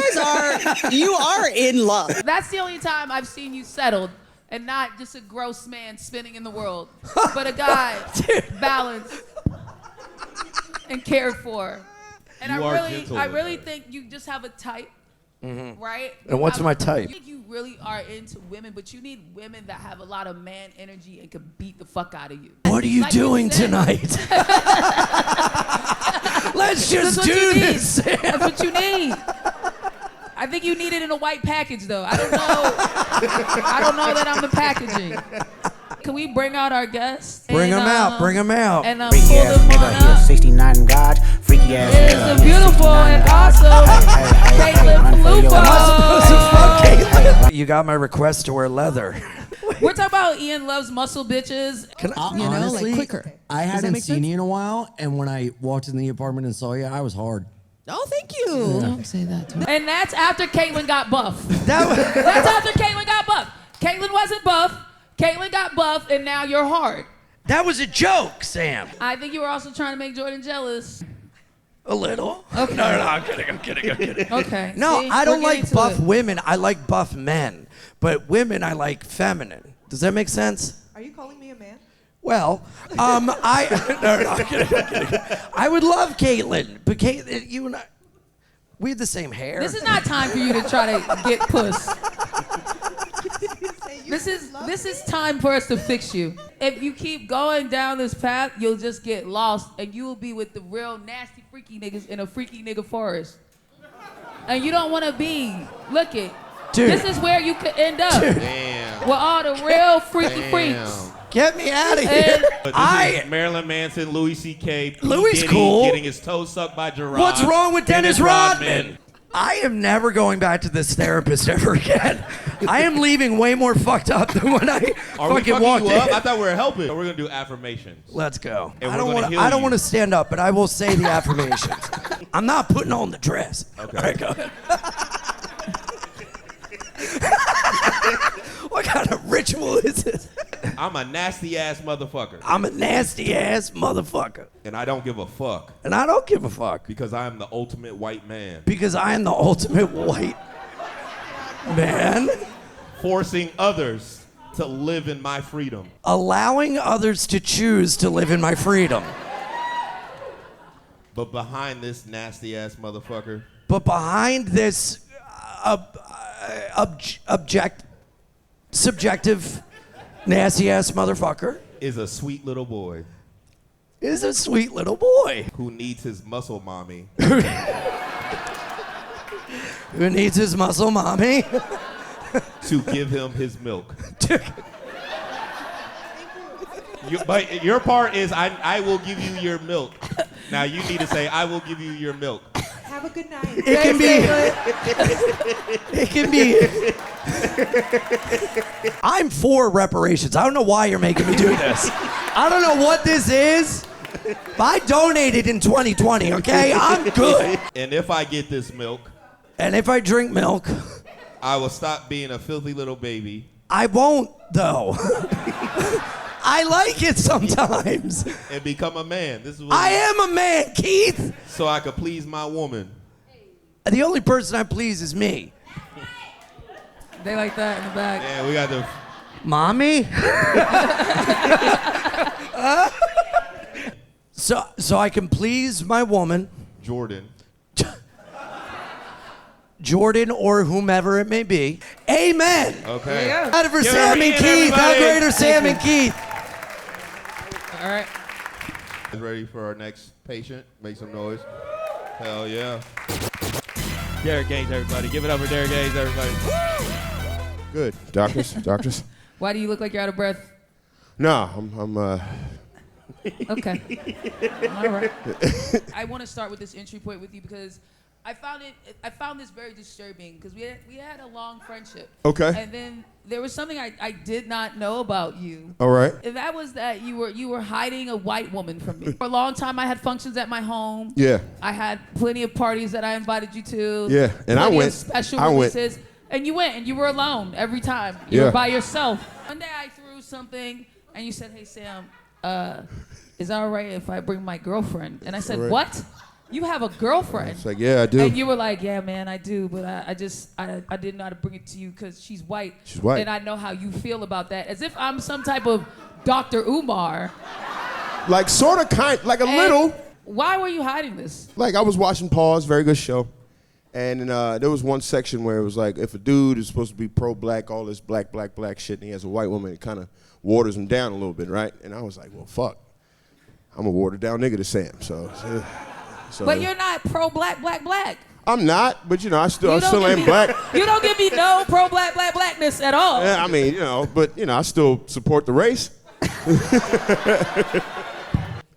[SPEAKER 10] are in love.
[SPEAKER 1] That's the only time I've seen you settled and not just a gross man spinning in the world, but a guy balanced and cared for. And
[SPEAKER 5] You are
[SPEAKER 1] I
[SPEAKER 5] gentle with
[SPEAKER 1] really
[SPEAKER 5] her.
[SPEAKER 1] think you just have a type, right?
[SPEAKER 8] And what's my type?
[SPEAKER 1] I think you really are into women, but you need women that have a lot of man energy and can beat the fuck out of you.
[SPEAKER 8] What are you
[SPEAKER 1] Like you
[SPEAKER 8] doing
[SPEAKER 1] said.
[SPEAKER 8] tonight? Let's just
[SPEAKER 1] That's what
[SPEAKER 8] do
[SPEAKER 1] you need.
[SPEAKER 8] this.
[SPEAKER 1] That's what you need. I think you need it in a white package, though. I don't know. I don't know that I'm the packaging. Can we bring out our guests?
[SPEAKER 8] Bring them out. Bring them out.
[SPEAKER 1] And pull them on up.
[SPEAKER 12] 69 God, freaky ass.
[SPEAKER 1] It is the beautiful and awesome Caitlin Flupo.
[SPEAKER 8] You got my request to wear leather.
[SPEAKER 1] We're talking about Ian loves muscle bitches.
[SPEAKER 13] Honestly,
[SPEAKER 10] like quicker.
[SPEAKER 13] I
[SPEAKER 10] Does that
[SPEAKER 13] hadn't
[SPEAKER 10] make
[SPEAKER 13] seen
[SPEAKER 10] sense?
[SPEAKER 13] you in a while, and when I walked in the apartment and saw you, I was hard.
[SPEAKER 10] Oh, thank you. Don't say that to me.
[SPEAKER 1] And that's after Caitlin got buff. That's after Caitlin got buff. Caitlin wasn't buff. Caitlin got buff, and now you're hard.
[SPEAKER 8] That was a joke, Sam.
[SPEAKER 1] I think you were also trying to make Jordan jealous.
[SPEAKER 8] A little.
[SPEAKER 1] Okay.
[SPEAKER 8] No, I'm kidding.
[SPEAKER 1] Okay.
[SPEAKER 8] No,
[SPEAKER 1] see?
[SPEAKER 8] I don't
[SPEAKER 1] We're
[SPEAKER 8] like
[SPEAKER 1] getting to
[SPEAKER 8] buff
[SPEAKER 1] it.
[SPEAKER 8] women. I like buff men. But women, I like feminine. Does that make sense?
[SPEAKER 14] Are you calling me a man?
[SPEAKER 8] Well, I'm kidding. I would love Caitlin, but Caitlin, you and I, we have the same hair.
[SPEAKER 1] This is not time for you to try to get puss. This is time for us to fix you. If you keep going down this path, you'll just get lost, and you will be with the real nasty freaky niggas in a freaky nigga forest. And you don't want to be. Look it.
[SPEAKER 8] Dude.
[SPEAKER 1] This is where you could end up.
[SPEAKER 5] Damn.
[SPEAKER 1] With all the real freaky freaks.
[SPEAKER 8] Get me out of here.
[SPEAKER 5] But this is Marilyn Manson, Louis C.K.
[SPEAKER 8] Louis
[SPEAKER 5] Diddy
[SPEAKER 8] cool.
[SPEAKER 5] Getting his toes sucked by Gerard.
[SPEAKER 8] What's wrong with Dennis Rodman? I am never going back to this therapist ever again. I am leaving way more fucked up than when I
[SPEAKER 5] Are we
[SPEAKER 8] fucking
[SPEAKER 5] fucking
[SPEAKER 8] walked
[SPEAKER 5] you
[SPEAKER 8] in.
[SPEAKER 5] up? I thought we were helping. So we're gonna do affirmations.
[SPEAKER 8] Let's go.
[SPEAKER 5] And
[SPEAKER 8] I
[SPEAKER 5] we're
[SPEAKER 8] don't
[SPEAKER 5] gonna
[SPEAKER 8] want.
[SPEAKER 5] heal
[SPEAKER 8] I don't
[SPEAKER 5] you.
[SPEAKER 8] want to stand up, but I will say the affirmations. I'm not putting on the dress.
[SPEAKER 5] Okay.
[SPEAKER 8] All right, go ahead. What kind of ritual is this?
[SPEAKER 5] I'm a nasty ass motherfucker.
[SPEAKER 8] I'm a nasty ass motherfucker.
[SPEAKER 5] And I don't give a fuck.
[SPEAKER 8] And I don't give a fuck.
[SPEAKER 5] Because I am the ultimate white man.
[SPEAKER 8] Because I am the ultimate white man.
[SPEAKER 5] Forcing others to live in my freedom.
[SPEAKER 8] Allowing others to choose to live in my freedom.
[SPEAKER 5] But behind this nasty ass motherfucker.
[SPEAKER 8] But behind this subjective, nasty ass motherfucker
[SPEAKER 5] Is a sweet little boy.
[SPEAKER 8] Is a sweet little boy.
[SPEAKER 5] Who needs his muscle mommy.
[SPEAKER 8] Who needs his muscle mommy.
[SPEAKER 5] To give him his milk. But your part is I will give you your milk. Now you need to say I will give you your milk.
[SPEAKER 14] Have a good night.
[SPEAKER 8] It can be. I'm for reparations. I don't know why you're making me do this. I don't know what this is. But I donated in 2020, okay? I'm good.
[SPEAKER 5] And if I get this milk.
[SPEAKER 8] And if I drink milk.
[SPEAKER 5] I will stop being a filthy little baby.
[SPEAKER 8] I won't, though. I like it sometimes.
[SPEAKER 5] And become a man. This is what
[SPEAKER 8] I am a man, Keith.
[SPEAKER 5] So I could please my woman.
[SPEAKER 8] The only person I please is me.
[SPEAKER 1] They like that in the back.
[SPEAKER 5] Yeah, we got the...
[SPEAKER 8] Mommy? So I can please my woman.
[SPEAKER 5] Jordan.
[SPEAKER 8] Jordan or whomever it may be. Amen.
[SPEAKER 5] Okay.
[SPEAKER 8] Out for Sam and Keith. How great are Sam and Keith?
[SPEAKER 1] All right.
[SPEAKER 5] Ready for our next patient? Make some noise. Hell yeah.
[SPEAKER 15] Derek Gaines, everybody. Give it up for Derek Gaines, everybody.
[SPEAKER 2] Good. Doctors?
[SPEAKER 1] Why do you look like you're out of breath?
[SPEAKER 2] No, I'm
[SPEAKER 1] Okay. All right. I want to start with this entry point with you because I found this very disturbing because we had a long friendship.
[SPEAKER 2] Okay.
[SPEAKER 1] And then there was something I did not know about you.
[SPEAKER 2] All right.
[SPEAKER 1] And that was that you were hiding a white woman from me. For a long time, I had functions at my home.
[SPEAKER 2] Yeah.
[SPEAKER 1] I had plenty of parties that I invited you to.
[SPEAKER 2] Yeah, and I
[SPEAKER 1] plenty
[SPEAKER 2] went.
[SPEAKER 1] Of special
[SPEAKER 2] I went.
[SPEAKER 1] releases. And you went, and you were alone every time. You
[SPEAKER 2] Yeah.
[SPEAKER 1] were by yourself. One day I threw something, and you said, "Hey Sam, is that all right if I bring my girlfriend?" And I said,
[SPEAKER 2] All right.
[SPEAKER 1] "What? You have a girlfriend?"
[SPEAKER 2] It's like, yeah, I do.
[SPEAKER 1] And you were like, "Yeah, man, I do, but I didn't know how to bring it to you because she's white.
[SPEAKER 2] She's white.
[SPEAKER 1] And I know how you feel about that, as if I'm some type of Dr. Umar."
[SPEAKER 2] Like sort of like a little.
[SPEAKER 1] Why were you hiding this?
[SPEAKER 2] Like I was watching Pause, very good show. And there was one section where it was like, if a dude is supposed to be pro-black, all this black shit, and he has a white woman, it kind of waters him down a little bit, right? And I was like, well, fuck. I'm a watered down nigga to Sam, so.
[SPEAKER 1] But you're not pro-black.
[SPEAKER 2] I'm not, but I
[SPEAKER 1] You
[SPEAKER 2] still
[SPEAKER 1] don't
[SPEAKER 2] am
[SPEAKER 1] give me-
[SPEAKER 2] black.
[SPEAKER 1] You don't give me no blackness at all.
[SPEAKER 2] Yeah, I mean, but I still support the race.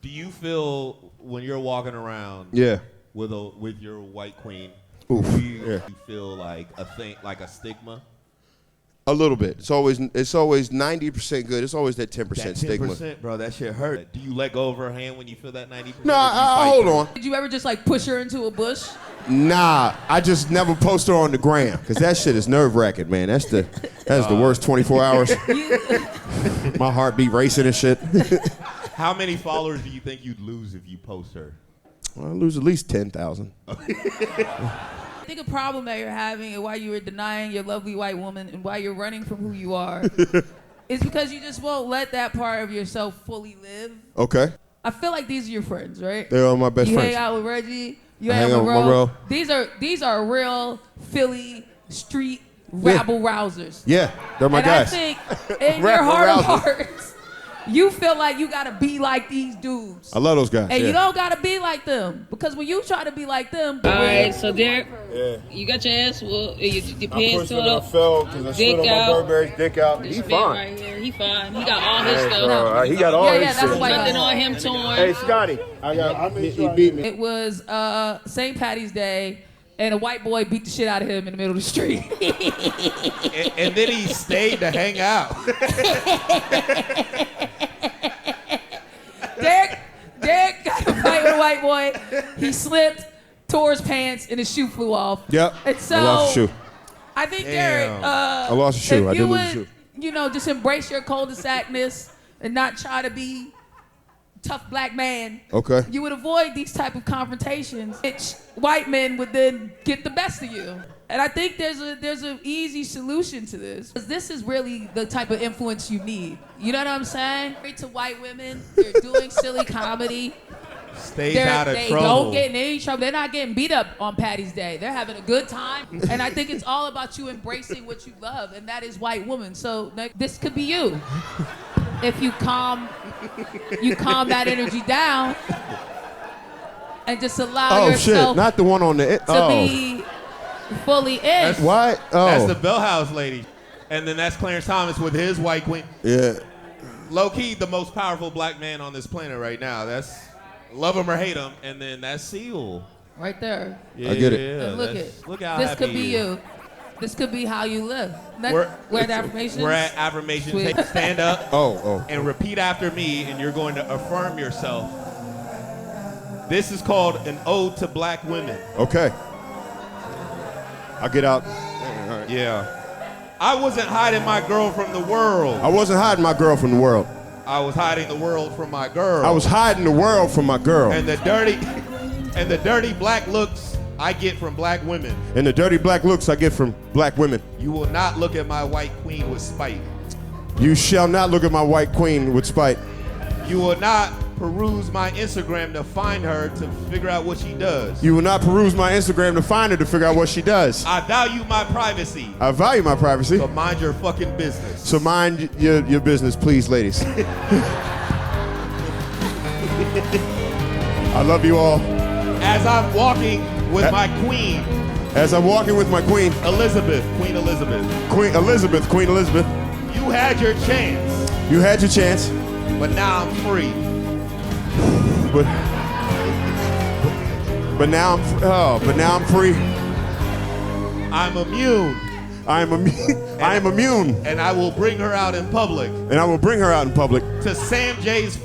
[SPEAKER 5] Do you feel when you're walking around
[SPEAKER 2] Yeah.
[SPEAKER 5] with your white queen,
[SPEAKER 2] Oof.
[SPEAKER 5] do you
[SPEAKER 2] Yeah.
[SPEAKER 5] feel like a stigma?
[SPEAKER 2] A little bit. It's always 90% good. It's always that 10% stigma.
[SPEAKER 5] 10%, bro, that shit hurt. Do you let go of her hand when you feel that 90%?
[SPEAKER 2] No,
[SPEAKER 5] or do you
[SPEAKER 2] I
[SPEAKER 5] fight
[SPEAKER 2] hold
[SPEAKER 5] through
[SPEAKER 2] on.
[SPEAKER 5] it?
[SPEAKER 1] Did you ever just like push her into a bush?
[SPEAKER 2] Nah, I just never post her on the gram because that shit is nerve-wracking, man. That's the worst 24 hours. My heart be racing and shit.
[SPEAKER 5] How many followers do you think you'd lose if you post her?
[SPEAKER 2] Well, I lose at least 10,000.
[SPEAKER 1] I think a problem that you're having and why you were denying your lovely white woman and why you're running from who you are is because you just won't let that part of yourself fully live.
[SPEAKER 2] Okay.
[SPEAKER 1] I feel like these are your friends, right?
[SPEAKER 2] They are my best
[SPEAKER 1] You
[SPEAKER 2] friends.
[SPEAKER 1] hang out with Reggie. You
[SPEAKER 2] I
[SPEAKER 1] hang
[SPEAKER 2] hang
[SPEAKER 1] out
[SPEAKER 2] out
[SPEAKER 1] with
[SPEAKER 2] with
[SPEAKER 1] Monroe.
[SPEAKER 2] Monroe.
[SPEAKER 1] These are real Philly street rabble rousers.
[SPEAKER 2] Yeah, they're my
[SPEAKER 1] and
[SPEAKER 2] guys.
[SPEAKER 1] I think in your
[SPEAKER 2] Rabble
[SPEAKER 1] heart of
[SPEAKER 2] rousers.
[SPEAKER 1] hearts, you feel like you gotta be like these dudes.
[SPEAKER 2] I love those guys.
[SPEAKER 1] And
[SPEAKER 2] yeah.
[SPEAKER 1] you don't gotta be like them. Because when you try to be like them,
[SPEAKER 6] All right, so Derek, you got your ass whooped, your pants torn up, dick out.
[SPEAKER 2] dick out.
[SPEAKER 6] This man right here, he fine. He got all his stuff.
[SPEAKER 2] He got all his
[SPEAKER 1] that's
[SPEAKER 2] shit.
[SPEAKER 1] white
[SPEAKER 6] Nothing
[SPEAKER 1] guy.
[SPEAKER 6] on him torn.
[SPEAKER 2] Hey, Scotty, he beat me.
[SPEAKER 1] It was St. Patty's Day, and a white boy beat the shit out of him in the middle of the street.
[SPEAKER 5] and then he stayed to hang out.
[SPEAKER 1] Derek got a fight with a white boy. He slipped, tore his pants, and his shoe flew off.
[SPEAKER 2] Yep.
[SPEAKER 1] And so
[SPEAKER 2] I lost a shoe.
[SPEAKER 1] I think Derek,
[SPEAKER 2] I lost a shoe.
[SPEAKER 1] if
[SPEAKER 2] I
[SPEAKER 1] you
[SPEAKER 2] did lose
[SPEAKER 1] would,
[SPEAKER 2] a shoe.
[SPEAKER 1] just embrace your cul-de-sacness and not try to be a tough black man.
[SPEAKER 2] Okay.
[SPEAKER 1] You would avoid these type of confrontations, which white men would then get the best of you. And I think there's an easy solution to this. 'Cause this is really the type of influence you need. You know what I'm saying? To white women, they're doing silly comedy.
[SPEAKER 5] Stays out of
[SPEAKER 1] They
[SPEAKER 5] trouble.
[SPEAKER 1] don't get in any trouble. They're not getting beat up on Patty's Day. They're having a good time. And I think it's all about you embracing what you love, and that is white woman. So this could be you. If you calm that energy down and just allow
[SPEAKER 2] Oh
[SPEAKER 1] yourself
[SPEAKER 2] shit! Not the one on the.
[SPEAKER 1] to be fully in.
[SPEAKER 2] What? Oh.
[SPEAKER 5] That's the Bell House lady. And then that's Clarence Thomas with his white queen.
[SPEAKER 2] Yeah.
[SPEAKER 5] Low key, the most powerful black man on this planet right now. That's love him or hate him. And then that's Seal.
[SPEAKER 1] Right there.
[SPEAKER 5] Yeah,
[SPEAKER 2] I get it.
[SPEAKER 5] Yeah,
[SPEAKER 1] And look
[SPEAKER 5] how
[SPEAKER 1] this
[SPEAKER 5] happy
[SPEAKER 1] could be
[SPEAKER 5] he is.
[SPEAKER 1] you. This could be how you live.
[SPEAKER 5] We're
[SPEAKER 1] at affirmations.
[SPEAKER 5] We're at affirmations.
[SPEAKER 1] Sweet.
[SPEAKER 5] Stand up.
[SPEAKER 2] Oh.
[SPEAKER 5] And repeat after me, and you're going to affirm yourself. This is called an ode to black women.
[SPEAKER 2] Okay. I'll get out.
[SPEAKER 5] Yeah. I wasn't hiding my girl from the world.
[SPEAKER 2] I wasn't hiding my girl from the world.
[SPEAKER 5] I was hiding the world from my girl.
[SPEAKER 2] I was hiding the world from my girl.
[SPEAKER 5] And the dirty black looks I get from black women.
[SPEAKER 2] And the dirty black looks I get from black women.
[SPEAKER 5] You will not look at my white queen with spite.
[SPEAKER 2] You shall not look at my white queen with spite.
[SPEAKER 5] You will not peruse my Instagram to find her to figure out what she does.
[SPEAKER 2] You will not peruse my Instagram to find her to figure out what she does.
[SPEAKER 5] I value my privacy.
[SPEAKER 2] I value my privacy.
[SPEAKER 5] So mind your fucking business.
[SPEAKER 2] So mind your business, please, ladies. I love you all.
[SPEAKER 5] As I'm walking with my queen.
[SPEAKER 2] As I'm walking with my queen.
[SPEAKER 5] Queen Elizabeth.
[SPEAKER 2] Queen Elizabeth.
[SPEAKER 5] You had your chance.
[SPEAKER 2] You had your chance.
[SPEAKER 5] But now I'm free.
[SPEAKER 2] But now I'm free.
[SPEAKER 5] I'm immune.
[SPEAKER 2] I am immune.
[SPEAKER 5] And I will bring her out in public.
[SPEAKER 2] To
[SPEAKER 5] Sam J's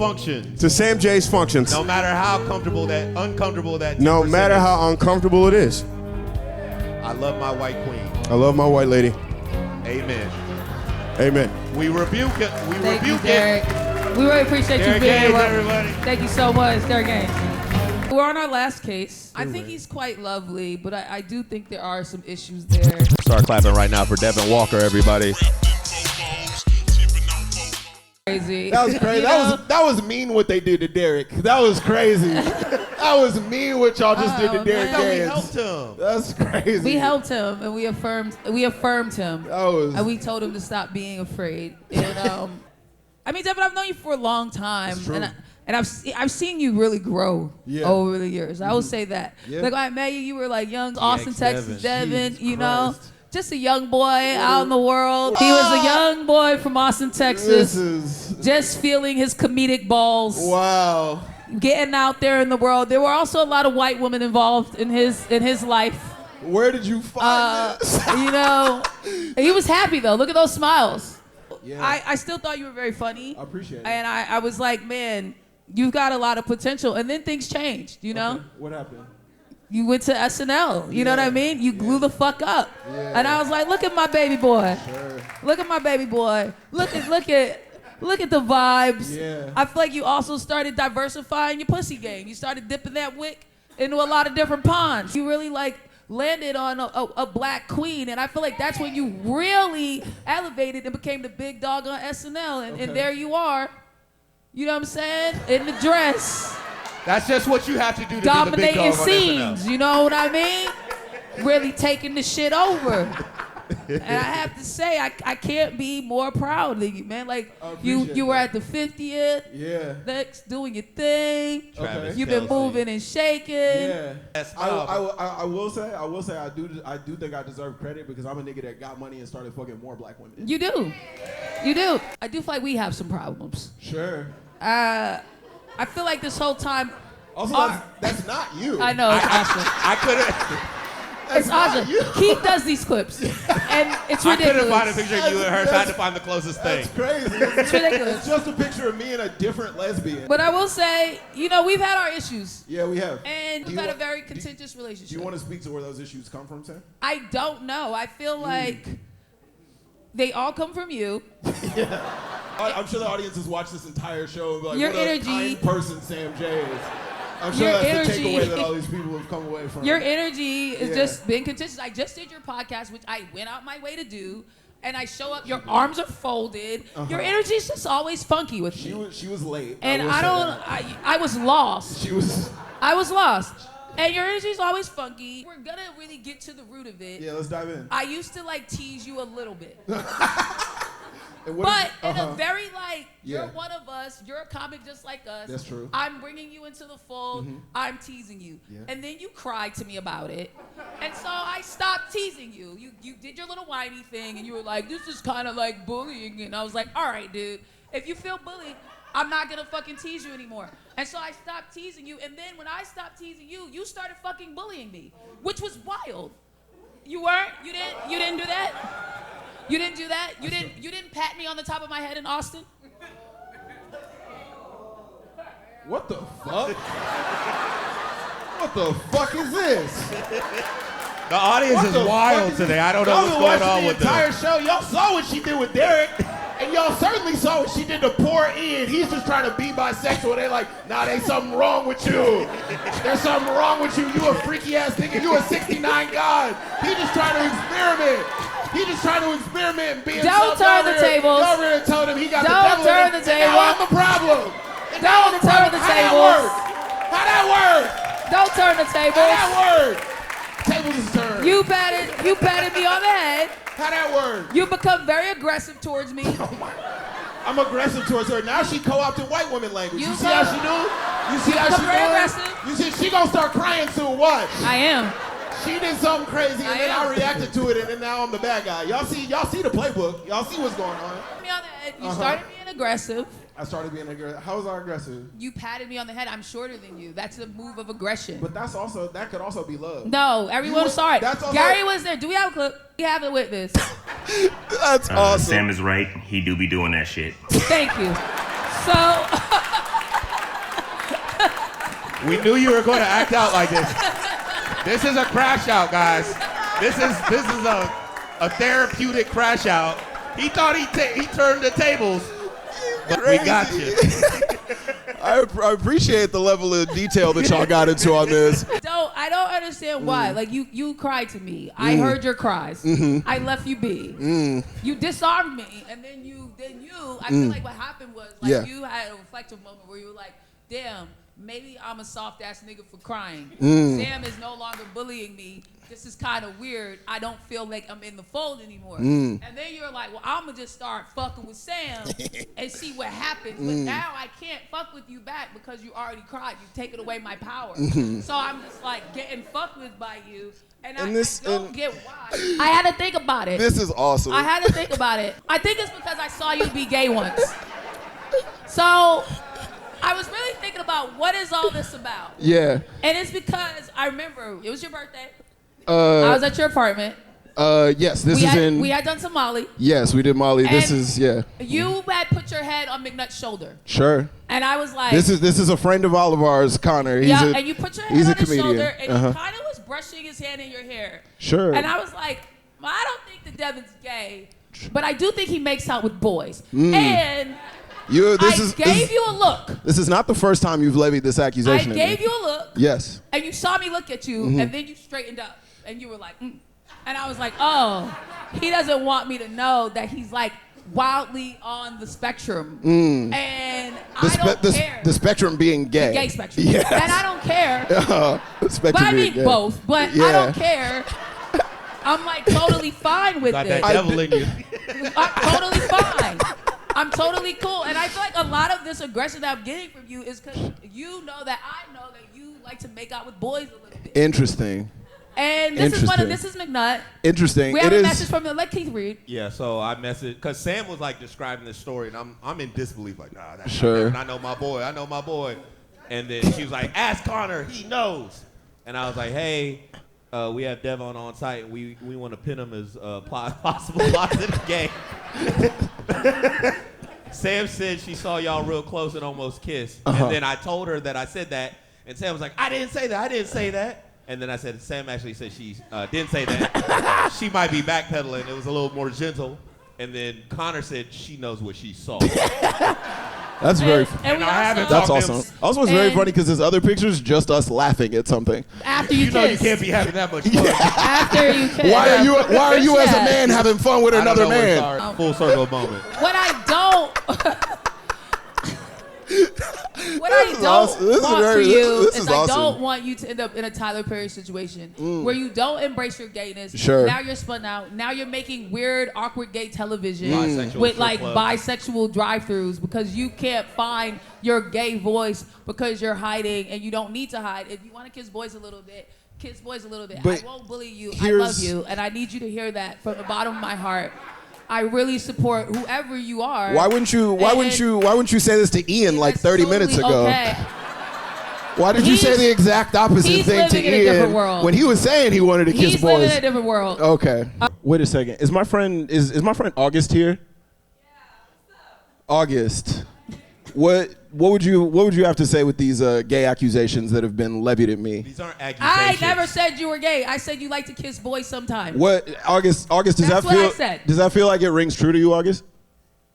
[SPEAKER 5] functions.
[SPEAKER 2] No
[SPEAKER 5] matter how uncomfortable that.
[SPEAKER 2] No matter how uncomfortable it is.
[SPEAKER 5] I love my white queen.
[SPEAKER 2] I love my white lady.
[SPEAKER 5] Amen.
[SPEAKER 2] Amen.
[SPEAKER 5] We rebuke it.
[SPEAKER 1] Thank you, Derek. We really appreciate
[SPEAKER 5] Derek
[SPEAKER 1] you being
[SPEAKER 5] Gaines,
[SPEAKER 1] here.
[SPEAKER 5] everybody.
[SPEAKER 1] Thank you so much, Derek Gaines. We're on our last case. I think he's quite lovely, but I do think there are some issues there.
[SPEAKER 15] Start clapping right now for Devin Walker, everybody.
[SPEAKER 1] Crazy.
[SPEAKER 16] That was crazy. That was mean what they did to Derek. That was crazy. That was mean what y'all just did to Derek
[SPEAKER 5] No, we
[SPEAKER 16] Gaines.
[SPEAKER 5] helped him.
[SPEAKER 16] That's crazy.
[SPEAKER 1] We helped him and we affirmed him.
[SPEAKER 16] That was...
[SPEAKER 1] And we told him to stop being afraid. And I mean, Devin, I've known you for a long time,
[SPEAKER 16] It's true.
[SPEAKER 1] and I've seen you really grow over the years. I will say that.
[SPEAKER 16] Yeah.
[SPEAKER 1] Like when I met you, you were like young Austin, Texas, Devin.
[SPEAKER 16] Jesus
[SPEAKER 1] You know,
[SPEAKER 16] Christ.
[SPEAKER 1] just a young boy out in the world. He was a young boy from Austin, Texas, just feeling his comedic balls.
[SPEAKER 16] Wow.
[SPEAKER 1] Getting out there in the world. There were also a lot of white women involved in his life.
[SPEAKER 16] Where did you find this?
[SPEAKER 1] You know, he was happy though. Look at those smiles.
[SPEAKER 16] Yeah.
[SPEAKER 1] I still thought you were very funny.
[SPEAKER 16] I appreciate it.
[SPEAKER 1] And I was like, man, you've got a lot of potential. And then things changed, you know?
[SPEAKER 16] Okay. What happened?
[SPEAKER 1] You went to SNL, you know what I mean? You blew the fuck up.
[SPEAKER 16] Yeah.
[SPEAKER 1] And I was like, look at my baby boy.
[SPEAKER 16] Sure.
[SPEAKER 1] Look at my baby boy. Look at the vibes.
[SPEAKER 16] Yeah.
[SPEAKER 1] I feel like you also started diversifying your pussy game. You started dipping that wick into a lot of different ponds. You really like landed on a black queen, and I feel like that's when you really elevated and became the big dog on SNL, and there you are, you know what I'm saying, in the dress.
[SPEAKER 5] That's just what you have to do to
[SPEAKER 1] dominating
[SPEAKER 5] be the big dog on
[SPEAKER 1] scenes,
[SPEAKER 5] SNL.
[SPEAKER 1] you know what I mean? Really taking the shit over. And I have to say, I can't be more proud of you, man. Like, you were at the 50th.
[SPEAKER 16] Yeah.
[SPEAKER 1] Next, doing your thing.
[SPEAKER 16] Okay.
[SPEAKER 1] You've been moving and shaking.
[SPEAKER 16] Yeah. I will say, I do think I deserve credit because I'm a nigga that got money and started fucking more black women.
[SPEAKER 1] You do. You do. I do feel like we have some problems.
[SPEAKER 16] Sure.
[SPEAKER 1] I feel like this whole time.
[SPEAKER 16] Also, that's not you.
[SPEAKER 1] I know, it's awesome.
[SPEAKER 5] I couldn't.
[SPEAKER 1] It's awesome. Keith does these clips, and it's ridiculous.
[SPEAKER 5] I couldn't find a picture of you and her, so I had to find the closest thing.
[SPEAKER 16] That's crazy.
[SPEAKER 1] It's ridiculous.
[SPEAKER 16] It's just a picture of me and a different lesbian.
[SPEAKER 1] But I will say, you know, we've had our issues.
[SPEAKER 16] Yeah, we have.
[SPEAKER 1] And we've had a very contentious relationship.
[SPEAKER 16] Do you want to speak to where those issues come from, Sam?
[SPEAKER 1] I don't know. I feel like they all come from you.
[SPEAKER 16] Yeah. I'm sure the audience has watched this entire show and be like,
[SPEAKER 1] Your
[SPEAKER 16] what
[SPEAKER 1] energy,
[SPEAKER 16] a kind person Sam J is. I'm sure that's the takeaway that all these people have come away from.
[SPEAKER 1] Your energy is just being contentious. I just did your podcast, which I went out my way to do, and I show up, your arms are folded. Your energy is just always funky with me.
[SPEAKER 16] She was late.
[SPEAKER 1] And I was lost. I was lost. And your energy is always funky. We're gonna really get to the root of it.
[SPEAKER 16] Yeah, let's dive in.
[SPEAKER 1] I used to like tease you a little bit.
[SPEAKER 16] But
[SPEAKER 1] in a very you're one of us, you're a comic just like us.
[SPEAKER 16] That's true.
[SPEAKER 1] I'm bringing you into the fold, I'm teasing you. Yeah. And then you cried to me about it. And so I stopped teasing you. You did your little whiny thing and you were like, this is kind of like bullying. And I was like, all right, dude, if you feel bullied, I'm not gonna fucking tease you anymore. And so I stopped teasing you, and then when I stopped teasing you, you started fucking bullying me, which was wild. You weren't? You didn't do that? You didn't do that? You didn't pat me on the top of my head in Austin?
[SPEAKER 16] What the fuck? What the fuck is this?
[SPEAKER 5] The audience is wild today. I don't know what's going on with
[SPEAKER 16] the entire show. Y'all saw what she did with Derek, and y'all certainly saw what she did to poor Ian. He's just trying to be bisexual. They're like, nah, there's something wrong with you. There's something wrong with you. You a freaky ass nigga. You a 69 god. He just trying to experiment. He just trying to experiment and be himself.
[SPEAKER 1] Don't turn the tables.
[SPEAKER 16] Y'all really told him he got the
[SPEAKER 1] Don't
[SPEAKER 16] devil in
[SPEAKER 1] turn
[SPEAKER 16] him,
[SPEAKER 1] the table.
[SPEAKER 16] And now I'm the problem. And now I'm
[SPEAKER 1] Don't
[SPEAKER 16] the
[SPEAKER 1] turn
[SPEAKER 16] problem.
[SPEAKER 1] the
[SPEAKER 16] How
[SPEAKER 1] tables.
[SPEAKER 16] that work?
[SPEAKER 1] Don't turn the tables.
[SPEAKER 16] How that work? Tables is turned.
[SPEAKER 1] You patted me on the head.
[SPEAKER 16] How that work?
[SPEAKER 1] You become very aggressive towards me.
[SPEAKER 16] I'm aggressive towards her. Now she co-opted white woman language. You see how she do? You see
[SPEAKER 1] You
[SPEAKER 16] how she
[SPEAKER 1] become very
[SPEAKER 16] doing?
[SPEAKER 1] aggressive.
[SPEAKER 16] You see, she gonna start crying soon. Watch.
[SPEAKER 1] I am.
[SPEAKER 16] She did something crazy, and then
[SPEAKER 1] am.
[SPEAKER 16] I reacted to it, and then now I'm the bad guy. Y'all see the playbook. Y'all see what's going on.
[SPEAKER 1] Me on the head. You started being aggressive.
[SPEAKER 16] I started being aggressive. How was I aggressive?
[SPEAKER 1] You patted me on the head. I'm shorter than you. That's a move of aggression.
[SPEAKER 16] But that could also be love.
[SPEAKER 1] No, everyone saw it. Gary was there. Do we have a clip? We have a witness.
[SPEAKER 16] That's awesome.
[SPEAKER 17] Sam is right. He do be doing that shit.
[SPEAKER 1] Thank you. So
[SPEAKER 5] We knew you were going to act out like this. This is a crash out, guys. This is a therapeutic crash out. He thought he turned the tables, but we got you.
[SPEAKER 16] I appreciate the level of detail that y'all got into on this.
[SPEAKER 1] I don't understand why. Like you cried to me. I heard your cries. I left you be. You disarmed me, and then you. I feel like what happened was you had a reflective moment where you were like, damn, maybe I'm a soft ass nigga for crying.
[SPEAKER 2] Mm.
[SPEAKER 1] Sam is no longer bullying me. This is kind of weird. I don't feel like I'm in the fold anymore.
[SPEAKER 2] Mm.
[SPEAKER 1] And then you're like, well, I'm gonna just start fucking with Sam and see what happens. But
[SPEAKER 2] Mm.
[SPEAKER 1] now I can't fuck with you back because you already cried. You've taken away my power.
[SPEAKER 2] Mhm.
[SPEAKER 1] So I'm just like getting fucked with by you. And I
[SPEAKER 2] this-
[SPEAKER 1] don't get why. I had to think about it.
[SPEAKER 2] This is awesome.
[SPEAKER 1] I had to think about it. I think it's because I saw you be gay once. So I was really thinking about what is all this about?
[SPEAKER 18] Yeah.
[SPEAKER 1] And it's because I remember it was your birthday.
[SPEAKER 18] Uh,
[SPEAKER 1] I was at your apartment.
[SPEAKER 18] Yes, this is in.
[SPEAKER 1] We had done some Molly.
[SPEAKER 18] Yes, we did Molly. This
[SPEAKER 1] And
[SPEAKER 18] is, yeah.
[SPEAKER 1] You had put your head on McNutt's shoulder.
[SPEAKER 18] Sure.
[SPEAKER 1] And I was like,
[SPEAKER 18] This is a friend of all of ours, Connor. He's
[SPEAKER 1] and you put your head on his shoulder, and
[SPEAKER 18] Uh-huh.
[SPEAKER 1] he kind of was brushing his hand in your hair.
[SPEAKER 18] Sure.
[SPEAKER 1] And I was like, well, I don't think that Devon's gay, but I do think he makes out with boys.
[SPEAKER 18] Mm.
[SPEAKER 1] And
[SPEAKER 18] This
[SPEAKER 1] I gave you a look.
[SPEAKER 18] This is not the first time you've levied this
[SPEAKER 1] I
[SPEAKER 18] accusation at me.
[SPEAKER 1] gave you a look.
[SPEAKER 18] Yes.
[SPEAKER 1] And you saw me look at you,
[SPEAKER 18] Mhm.
[SPEAKER 1] and then you straightened up, and you were like, and I was like, oh, he doesn't want me to know that he's like wildly on the spectrum.
[SPEAKER 18] Mm.
[SPEAKER 1] And
[SPEAKER 18] The,
[SPEAKER 1] I don't care.
[SPEAKER 18] the spectrum being gay.
[SPEAKER 1] The gay spectrum.
[SPEAKER 18] Yes.
[SPEAKER 1] And I don't care.
[SPEAKER 18] The spectrum
[SPEAKER 1] But I
[SPEAKER 18] being
[SPEAKER 1] mean
[SPEAKER 18] gay.
[SPEAKER 1] both. But I don't care. I'm like totally fine with
[SPEAKER 5] Got
[SPEAKER 1] it.
[SPEAKER 5] that devil in you.
[SPEAKER 1] I'm totally fine. I'm totally cool. And I feel like a lot of this aggression that I'm getting from you is because you know that I know that you like to make out with boys a little bit.
[SPEAKER 18] Interesting.
[SPEAKER 1] And this is this is McNutt.
[SPEAKER 18] Interesting.
[SPEAKER 1] We have
[SPEAKER 18] It
[SPEAKER 1] a
[SPEAKER 18] is-
[SPEAKER 1] message from the let Keith read.
[SPEAKER 5] Yeah, so I messaged because Sam was like describing this story, and I'm in disbelief, like, nah, that's
[SPEAKER 18] Sure.
[SPEAKER 5] not him. I know my boy, I know my boy. And then she was like, ask Connor, he knows. And I was like, hey, we have Devon on site, and we want to pin him as possible positive gay. Sam said she saw y'all real close and almost kissed.
[SPEAKER 18] Uh-huh.
[SPEAKER 5] And then I told her that I said that, and Sam was like, I didn't say that, I didn't say that. And then I said, Sam actually said she didn't say that. She might be backpedaling. It was a little more gentle. And then Connor said she knows what she saw.
[SPEAKER 18] That's very.
[SPEAKER 1] And
[SPEAKER 5] I haven't
[SPEAKER 18] That's
[SPEAKER 5] talked to
[SPEAKER 18] awesome.
[SPEAKER 5] him.
[SPEAKER 18] Also, it's very
[SPEAKER 1] And-
[SPEAKER 18] funny because his other pictures just us laughing at something.
[SPEAKER 1] After you
[SPEAKER 5] know you
[SPEAKER 1] kiss.
[SPEAKER 5] can't be having that much fun.
[SPEAKER 1] After you kiss.
[SPEAKER 18] Why are you as a
[SPEAKER 1] Yeah.
[SPEAKER 18] man having fun with
[SPEAKER 5] I don't
[SPEAKER 18] another
[SPEAKER 5] know, we're
[SPEAKER 18] man?
[SPEAKER 5] sorry. Full circle moment.
[SPEAKER 1] What I don't What I don't
[SPEAKER 18] awesome. This is
[SPEAKER 1] want
[SPEAKER 18] very-
[SPEAKER 1] for you
[SPEAKER 18] this
[SPEAKER 1] is
[SPEAKER 18] is
[SPEAKER 1] I
[SPEAKER 18] awesome.
[SPEAKER 1] don't want you to end up in a Tyler Perry situation where you don't embrace your gayness.
[SPEAKER 18] Sure.
[SPEAKER 1] Now you're spun out. Now you're making weird, awkward gay television
[SPEAKER 5] Bisexual
[SPEAKER 1] with
[SPEAKER 5] strip
[SPEAKER 1] like
[SPEAKER 5] club.
[SPEAKER 1] bisexual drive-throughs because you can't find your gay voice because you're hiding and you don't need to hide. If you want to kiss boys a little bit, kiss boys a little bit.
[SPEAKER 18] But
[SPEAKER 1] I won't bully you. I
[SPEAKER 18] here's-
[SPEAKER 1] love you, and I need you to hear that from the bottom of my heart. I really support whoever you are.
[SPEAKER 18] Why wouldn't you say this to Ian like 30 minutes ago?
[SPEAKER 1] Okay.
[SPEAKER 18] Why did you say the exact opposite
[SPEAKER 1] he's
[SPEAKER 18] thing to
[SPEAKER 1] living in a different
[SPEAKER 18] Ian
[SPEAKER 1] world.
[SPEAKER 18] when he was saying he wanted to kiss
[SPEAKER 1] He's living
[SPEAKER 18] boys?
[SPEAKER 1] in a different world.
[SPEAKER 18] Okay. Wait a second. Is my friend August here? August. What would you have to say with these gay accusations that have been levied at me?
[SPEAKER 5] These aren't
[SPEAKER 1] I
[SPEAKER 5] accusations.
[SPEAKER 1] never said you were gay. I said you like to kiss boys sometimes.
[SPEAKER 18] What August does
[SPEAKER 1] That's
[SPEAKER 18] that
[SPEAKER 1] what
[SPEAKER 18] feel
[SPEAKER 1] I said.
[SPEAKER 18] Does that feel like it rings true to you, August?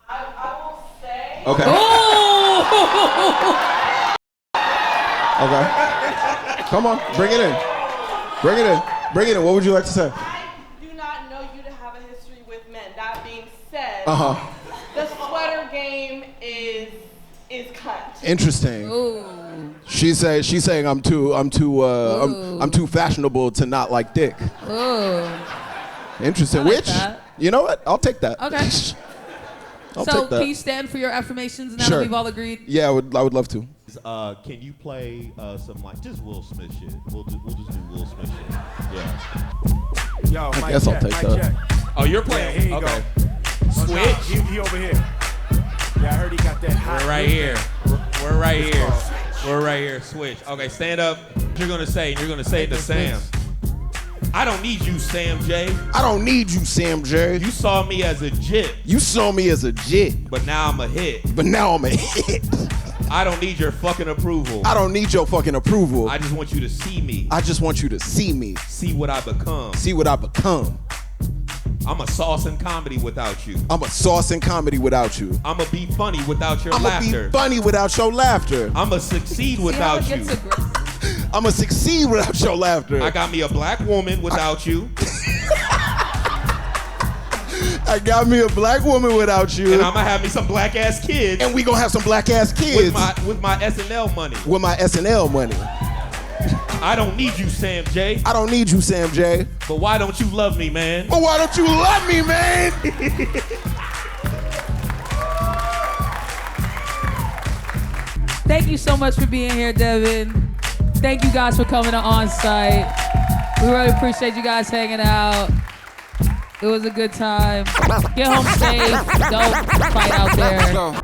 [SPEAKER 1] I will say.
[SPEAKER 18] Okay. Okay. Come on, bring it in. Bring it in. Bring it in. What would you like to say?
[SPEAKER 19] I do not know you to have a history with men. That being said,
[SPEAKER 18] Uh-huh.
[SPEAKER 19] the sweater game is cunt.
[SPEAKER 18] Interesting.
[SPEAKER 1] Ooh.
[SPEAKER 18] She's saying I'm too fashionable to not like dick.
[SPEAKER 1] Ooh.
[SPEAKER 18] Interesting.
[SPEAKER 1] I like
[SPEAKER 18] Which,
[SPEAKER 1] that.
[SPEAKER 18] you know what? I'll take that.
[SPEAKER 1] Okay.
[SPEAKER 18] I'll
[SPEAKER 1] So
[SPEAKER 18] take that.
[SPEAKER 1] can you stand for your affirmations now
[SPEAKER 18] Sure.
[SPEAKER 1] that we've all agreed?
[SPEAKER 18] Yeah, I would love to.
[SPEAKER 5] Can you play some like just Will Smith shit? We'll just do Will Smith shit. Yeah.
[SPEAKER 16] Yo,
[SPEAKER 18] I guess I'll take that.
[SPEAKER 5] Oh, you're playing.
[SPEAKER 16] Yeah, here you
[SPEAKER 5] Okay.
[SPEAKER 16] go.
[SPEAKER 5] Switch.
[SPEAKER 16] He over here. Yeah, I heard he got that hot.
[SPEAKER 5] We're right here. We're right here. We're right here. Switch. Okay, stand up. You're gonna say it to Sam. I don't need you, Sam J.
[SPEAKER 18] I don't need you, Sam J.
[SPEAKER 5] You saw me as a jit,
[SPEAKER 18] You saw me as a jit,
[SPEAKER 5] but now I'm a hit.
[SPEAKER 18] but now I'm a hit.
[SPEAKER 5] I don't need your fucking approval.
[SPEAKER 18] I don't need your fucking approval.
[SPEAKER 5] I just want you to see me.
[SPEAKER 18] I just want you to see me.
[SPEAKER 5] See what I become.
[SPEAKER 18] See what I become.
[SPEAKER 5] I'm a sauce in comedy without you.
[SPEAKER 18] I'm a sauce in comedy without you.
[SPEAKER 5] I'ma be funny without your
[SPEAKER 18] I'm gonna
[SPEAKER 5] laughter.
[SPEAKER 18] be funny without your laughter.
[SPEAKER 5] I'ma succeed without
[SPEAKER 1] See how it
[SPEAKER 5] you.
[SPEAKER 1] gets aggressive?
[SPEAKER 18] I'm gonna succeed without your laughter.
[SPEAKER 5] I got me a black woman without you.
[SPEAKER 18] I got me a black woman without you.
[SPEAKER 5] And I'm gonna have me some black ass kids.
[SPEAKER 18] And we gonna have some black ass kids.
[SPEAKER 5] With my SNL money.
[SPEAKER 18] With my SNL money.
[SPEAKER 5] I don't need you, Sam J.
[SPEAKER 18] I don't need you, Sam J.
[SPEAKER 5] But why don't you love me, man?
[SPEAKER 18] But why don't you love me, man?
[SPEAKER 1] Thank you so much for being here, Devin. Thank you guys for coming to Onsight. We really appreciate you guys hanging out. It was a good time. Get home safe. Don't fight out there.